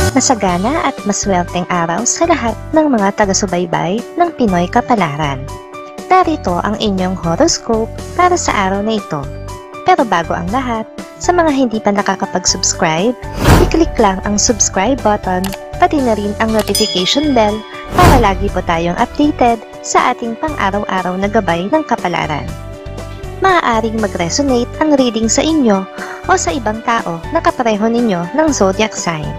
Masagana at maswerteng araw sa lahat ng mga taga-subaybay ng Pinoy Kapalaran. Narito ang inyong horoscope para sa araw na ito. Pero bago ang lahat, sa mga hindi pa nakakapag-subscribe, i-click lang ang subscribe button, pati na rin ang notification bell para lagi po tayong updated sa ating pang-araw-araw na gabay ng kapalaran. Maaaring mag-resonate ang reading sa inyo o sa ibang tao na kapareho ninyo ng zodiac sign.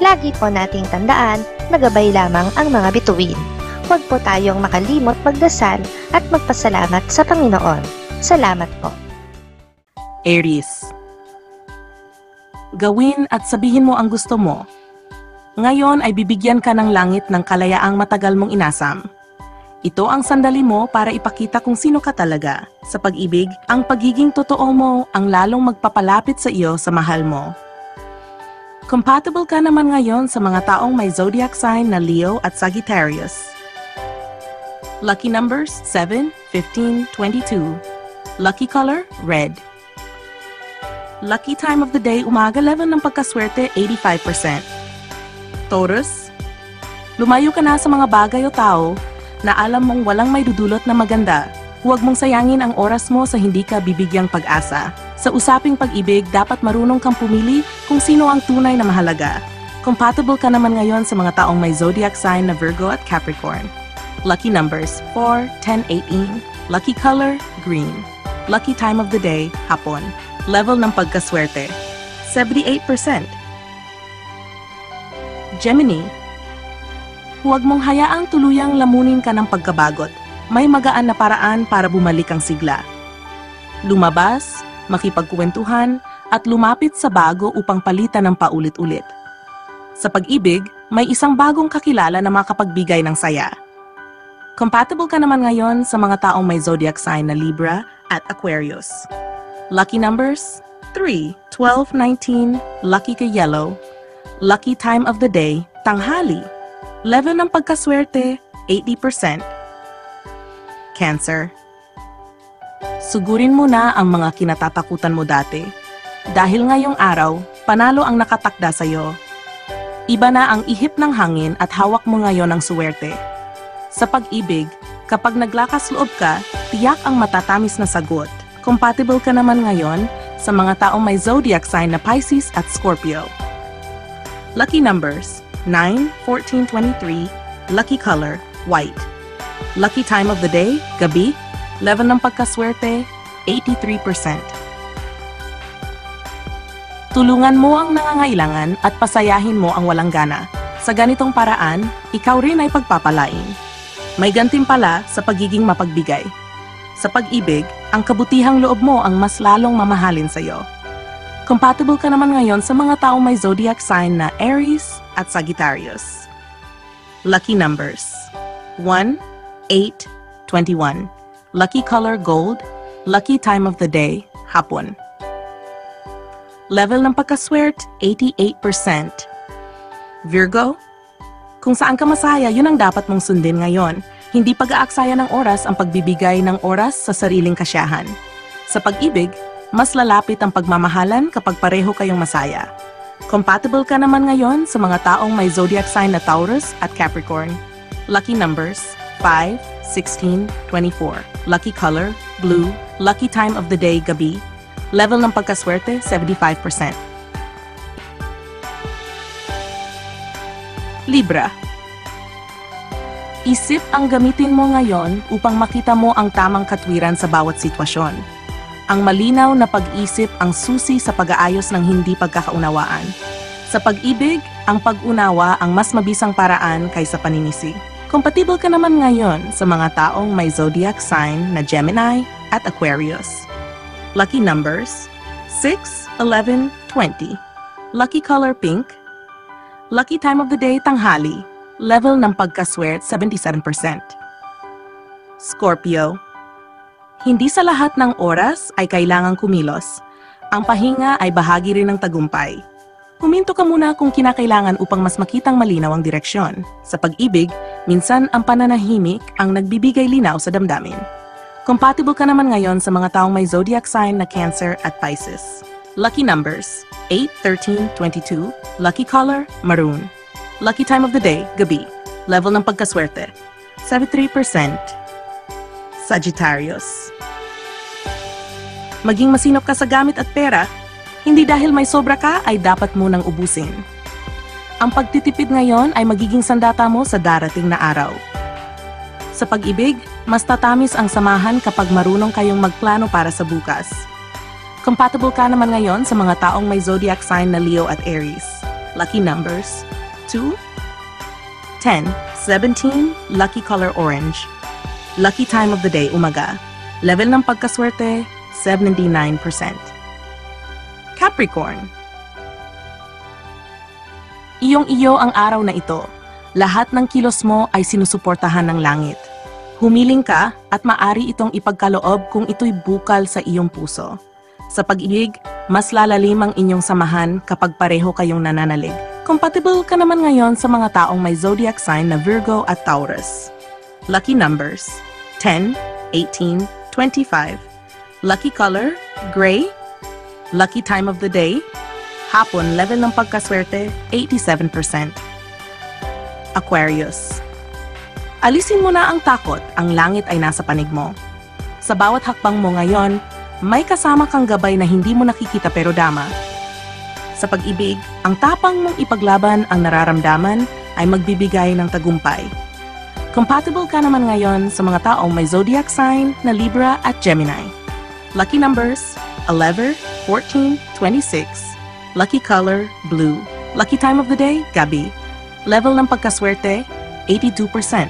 Lagi po nating tandaan na gabay lamang ang mga bituin. Huwag po tayong makalimot magdasal at magpasalamat sa Panginoon. Salamat po. Aries. Gawin at sabihin mo ang gusto mo. Ngayon ay bibigyan ka ng langit ng kalayaang matagal mong inasam. Ito ang sandali mo para ipakita kung sino ka talaga. Sa pag-ibig, ang pagiging totoo mo ang lalong magpapalapit sa iyo sa mahal mo. Compatible ka naman ngayon sa mga taong may zodiac sign na Leo at Sagittarius. Lucky numbers 7, 15, 22. Lucky color, red. Lucky time of the day, umaga level ng pagkaswerte, 85%. Taurus, lumayo ka na sa mga bagay o tao na alam mong walang may dudulot na maganda. Huwag mong sayangin ang oras mo sa hindi ka bibigyang pag-asa. Sa usaping pag-ibig, dapat marunong kang pumili kung sino ang tunay na mahalaga. Compatible ka naman ngayon sa mga taong may zodiac sign na Virgo at Capricorn. Lucky numbers 4, 10, 18. Lucky color, green. Lucky time of the day, hapon. Level ng pagkaswerte, 78%. Gemini, huwag mong hayaang tuluyang lamunin ka ng pagkabagot. May magaan na paraan para bumalik ang sigla. Lumabas, makipagkwentuhan, at lumapit sa bago upang palitan ng paulit-ulit. Sa pag-ibig, may isang bagong kakilala na makapagbigay ng saya. Compatible ka naman ngayon sa mga taong may zodiac sign na Libra at Aquarius. Lucky numbers 3, 12, 19. Lucky ka yellow. Lucky time of the day, tanghali. Level ng pagkaswerte, 80%. Cancer. Sugurin mo na ang mga kinatatakutan mo dati. Dahil ngayong araw, panalo ang nakatakda sa'yo. Iba na ang ihip ng hangin at hawak mo ngayon ang suwerte. Sa pag-ibig, kapag naglakas loob ka, tiyak ang matatamis na sagot. Compatible ka naman ngayon sa mga taong may zodiac sign na Pisces at Scorpio. Lucky numbers 9, 14, 23. Lucky color, white. Lucky time of the day, gabi. Level ng pagkaswerte, 83%. Tulungan mo ang nangangailangan at pasayahin mo ang walang gana. Sa ganitong paraan, ikaw rin ay pagpapalain. May gantimpala sa pagiging mapagbigay. Sa pag-ibig, ang kabutihang loob mo ang mas lalong mamahalin sa iyo. Compatible ka naman ngayon sa mga taong may zodiac sign na Aries at Sagittarius. Lucky numbers 1, 8, 21. Lucky color, gold. Lucky time of the day, hapon. Level ng pagkaswerte, 88%. Virgo, kung saan ka masaya, yun ang dapat mong sundin ngayon. Hindi pag-aaksaya ng oras ang pagbibigay ng oras sa sariling kasiyahan. Sa pag-ibig, mas lalapit ang pagmamahalan kapag pareho kayong masaya. Compatible ka naman ngayon sa mga taong may zodiac sign na Taurus at Capricorn. Lucky numbers 5, 16, 24. Lucky color, blue. Lucky time of the day, gabi. Level ng pagkaswerte, 75%. Libra. Isip ang gamitin mo ngayon upang makita mo ang tamang katwiran sa bawat sitwasyon. Ang malinaw na pag-isip ang susi sa pag-aayos ng hindi pagkakaunawaan. Sa pag-ibig, ang pag-unawa ang mas mabisang paraan kaysa paninisi. Compatible ka naman ngayon sa mga taong may zodiac sign na Gemini at Aquarius. Lucky numbers 6, 11, 20. Lucky color, pink. Lucky time of the day, tanghali. Level ng pagkaswerte, 77%. Scorpio. Hindi sa lahat ng oras ay kailangang kumilos. Ang pahinga ay bahagi rin ng tagumpay. Huminto ka muna kung kinakailangan upang mas makitang malinaw ang direksyon. Sa pag-ibig, minsan ang pananahimik ang nagbibigay linaw sa damdamin. Compatible ka naman ngayon sa mga taong may zodiac sign na Cancer at Pisces. Lucky numbers, 8, 13, 22. Lucky color, maroon. Lucky time of the day, gabi. Level ng pagkaswerte, 73%. Sagittarius. Maging masinop ka sa gamit at pera, hindi dahil may sobra ka ay dapat munang ubusin. Ang pagtitipid ngayon ay magiging sandata mo sa darating na araw. Sa pag-ibig, mas tatamis ang samahan kapag marunong kayong magplano para sa bukas. Compatible ka naman ngayon sa mga taong may zodiac sign na Leo at Aries. Lucky numbers, 2, 10, 17, lucky color orange. Lucky time of the day, umaga. Level ng pagkaswerte, 79%. Capricorn. Iyong-iyo ang araw na ito. Lahat ng kilos mo ay sinusuportahan ng langit. Humiling ka at maari itong ipagkaloob kung ito'y bukal sa iyong puso. Sa pag-ibig, mas lalalim ang inyong samahan kapag pareho kayong nananalig. Compatible ka naman ngayon sa mga taong may zodiac sign na Virgo at Taurus. Lucky numbers, 10, 18, 25. Lucky color, gray. Lucky time of the day, hapon. Level ng pagkaswerte, 87%. Aquarius. Alisin mo na ang takot, ang langit ay nasa panig mo. Sa bawat hakbang mo ngayon, may kasama kang gabay na hindi mo nakikita pero dama. Sa pag-ibig, ang tapang mong ipaglaban ang nararamdaman ay magbibigay ng tagumpay. Compatible ka naman ngayon sa mga taong may zodiac sign na Libra at Gemini. Lucky numbers, 11, 14, 26. Lucky color, blue. Lucky time of the day, gabi. Level ng pagkaswerte, 82%.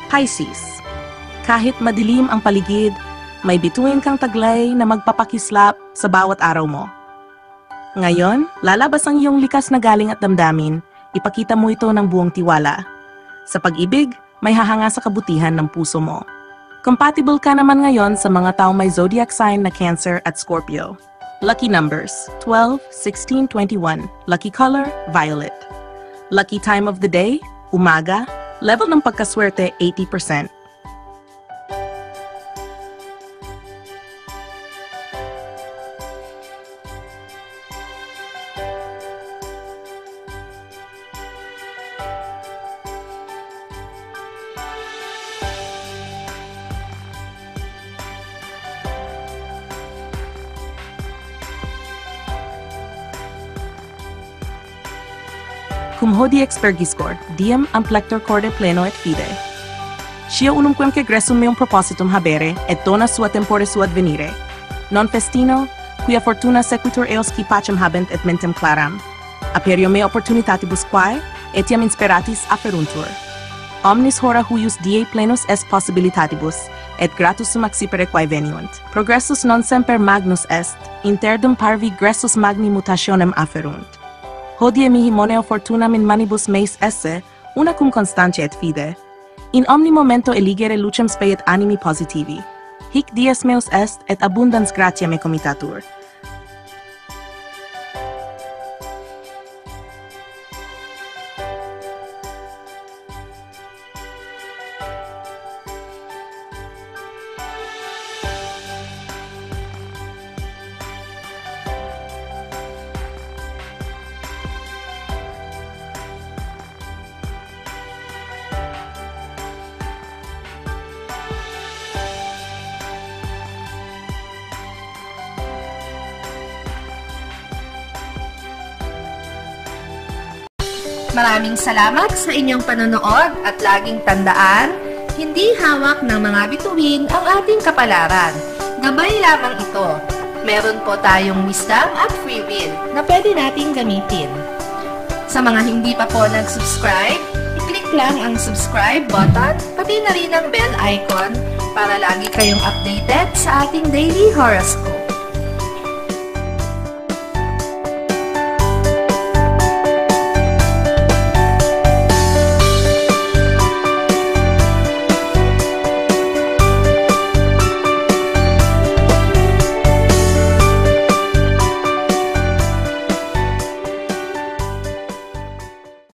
Pisces. Kahit madilim ang paligid, may bituin kang taglay na magpapakislap sa bawat araw mo. Ngayon, lalabas ang iyong likas na galing at damdamin, ipakita mo ito ng buong tiwala. Sa pag-ibig, may hahanga sa kabutihan ng puso mo. Compatible ka naman ngayon sa mga taong may zodiac sign na Cancer at Scorpio. Lucky numbers, 12, 16, 21. Lucky color, violet. Lucky time of the day, umaga. Level ng pagkaswerte, 80%. Cum hodie expergiscor, diem amplector corde pleno et fide. Scia unumquem que gressum meum propositum habere, et dona sua tempore sua advenire. Non festino, quia fortuna sequitur eos qui pacem habent et mentem claram. Aperio me opportunitatibus quae, etiam insperatis aferuntur. Omnis hora huius die plenus est possibilitatibus, et gratus sum accipere quae veniunt. Progressus non semper magnus est, interdum parvi gressus magni mutationem aferunt. Hodie mihi moneo fortunam in manibus meis esse, una cum constantia et fide. In omni momento eligere lucem speiet animi positivi. Hic dies meus est, et abundans gratia me comitatur. Maraming salamat sa inyong panonood at laging tandaan, hindi hawak ng mga bituin ang ating kapalaran. Gabay lamang ito. Meron po tayong wisdom at free will na pwede nating gamitin. Sa mga hindi pa po nag-subscribe, i-click lang ang subscribe button, pati na rin ang bell icon para lagi kayong updated sa ating daily horoscope.